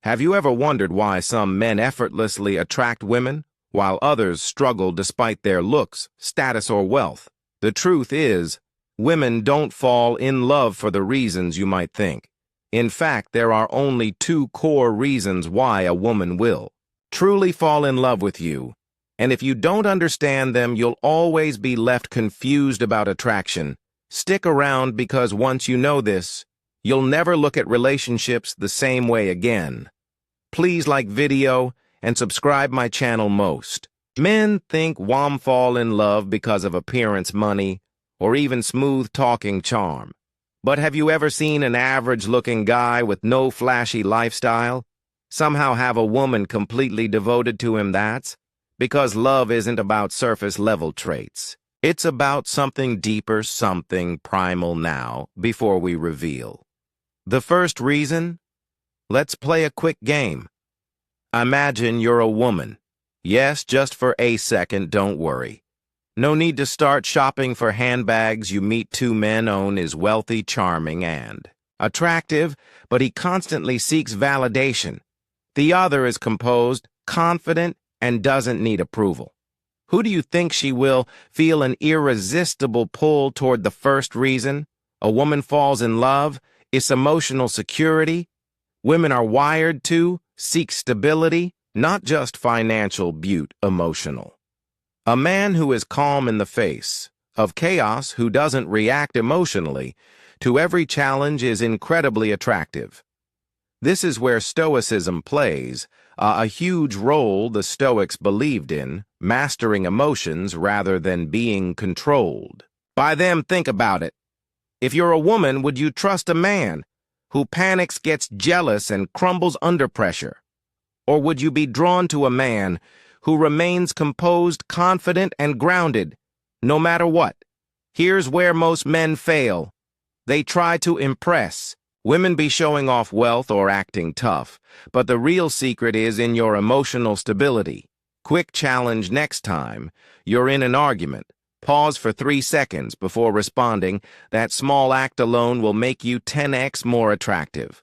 Have you ever wondered why some men effortlessly attract women, while others struggle despite their looks, status, or wealth? The truth is, women don't fall in love for the reasons you might think. In fact, there are only two core reasons why a woman will truly fall in love with you. And if you don't understand them, you'll always be left confused about attraction. Stick around, because once you know this, you'll never look at relationships the same way again. Please like video and subscribe my channel. Most men think women fall in love because of appearance, money, or even smooth-talking charm. But have you ever seen an average-looking guy with no flashy lifestyle somehow have a woman completely devoted to him? That's because love isn't about surface-level traits. It's about something deeper, something primal. Now, before we reveal the first reason, let's play a quick game. Imagine you're a woman. Yes, just for a second, don't worry. No need to start shopping for handbags. You meet two men. One is wealthy, charming, and attractive, but he constantly seeks validation. The other is composed, confident, and doesn't need approval. Who do you think she will feel an irresistible pull toward? The first reason a woman falls in love is emotional security. Women are wired to seek stability, not just financial beauty, emotional. A man who is calm in the face of chaos, who doesn't react emotionally to every challenge, is incredibly attractive. This is where Stoicism plays a huge role. The Stoics believed in mastering emotions rather than being controlled by them. Think about it. If you're a woman, would you trust a man who panics, gets jealous, and crumbles under pressure? Or would you be drawn to a man who remains composed, confident, and grounded, no matter what? Here's where most men fail. They try to impress. Women be showing off wealth or acting tough, but the real secret is in your emotional stability. Quick challenge: next time you're in an argument, pause for 3 seconds before responding. That small act alone will make you 10x more attractive.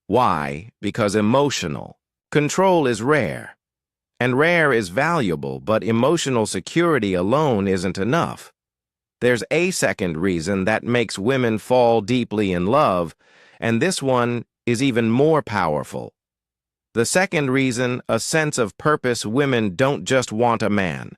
Why? Because emotional control is rare. And rare is valuable, but emotional security alone isn't enough. There's a second reason that makes women fall deeply in love, and this one is even more powerful. The second reason, a sense of purpose. Women don't just want a man.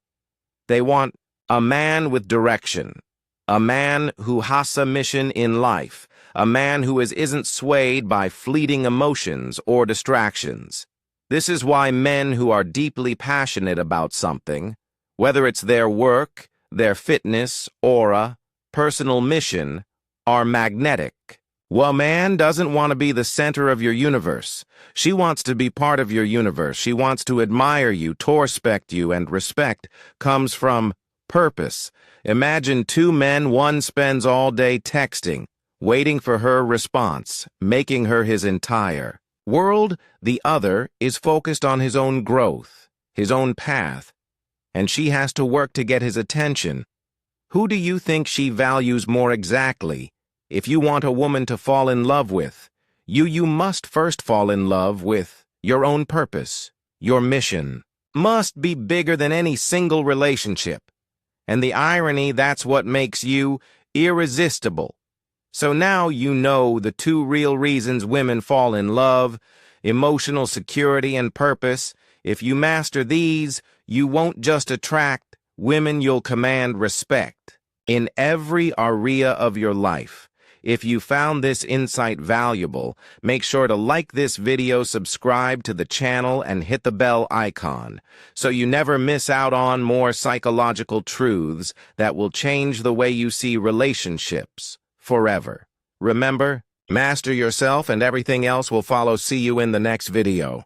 They want a man with direction, a man who has a mission in life, a man who isn't swayed by fleeting emotions or distractions. This is why men who are deeply passionate about something, whether it's their work, their fitness, aura, personal mission, are magnetic. Well, man doesn't want to be the center of your universe. She wants to be part of your universe. She wants to admire you, respect you, and respect comes from purpose. Imagine two men. One spends all day texting, waiting for her response, making her his entire world. The other is focused on his own growth, his own path, and she has to work to get his attention. Who do you think she values more exactly? If you want a woman to fall in love with you must first fall in love with your own purpose. Your mission must be bigger than any single relationship. And the irony, that's what makes you irresistible. So now you know the two real reasons women fall in love: emotional security and purpose. If you master these, you won't just attract women, you'll command respect in every area of your life. If you found this insight valuable, make sure to like this video, subscribe to the channel, and hit the bell icon so you never miss out on more psychological truths that will change the way you see relationships forever. Remember, master yourself and everything else will follow. See you in the next video.